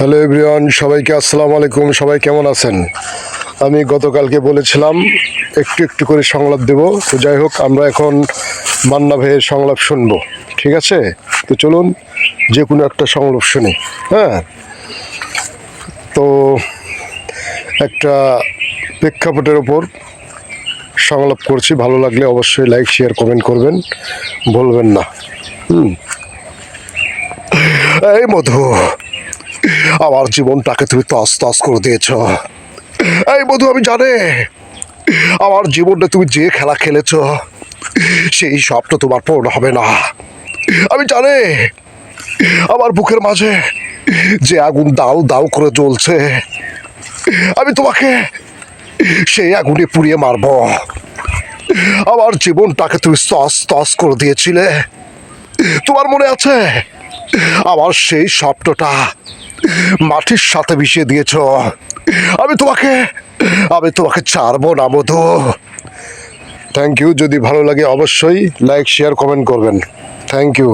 Hello everyone, সবাইকে আসসালামু আলাইকুম। সবাই কেমন আছেন? আমি গতকালকে বলেছিলাম একটু একটু করে সংলাপ দেব। তো যাই হোক, আমরা এখন মান্না ভাইয়ের সংলাপ শুনবো, ঠিক আছে? তো চলুন যে কোনো একটা সংলাপ শুনি। হ্যাঁ, তো একটা প্রেক্ষাপটের ওপর সংলাপ করছি, ভালো লাগলে অবশ্যই লাইক শেয়ার কমেন্ট করবেন, বলবেন না। এই মধু, আমার জীবনটাকে তুমি তস তস করে দিয়েছ। এই মধু, আমি জানি আমার জীবনটা তুমি যে খেলা খেলেছ সেই সবটা তোমার পূর্ণ হবে না। আমি জানি আমার বুকের মাঝে যে আগুন দাউ দাউ করে জ্বলছে, আমি তোমাকে সেই আগুনে পুড়িয়ে মারব। আমার জীবনটাকে তুমি তস তস করে দিয়েছিলে, তোমার মনে আছে? আমার সেই স্বপ্নটা মাটির সাথে মিশিয়ে দিয়েছ। আমি তোমাকে ছাড়বো না মধু। Thank you. যদি ভালো লাগে অবশ্যই লাইক শেয়ার কমেন্ট করবেন। Thank you.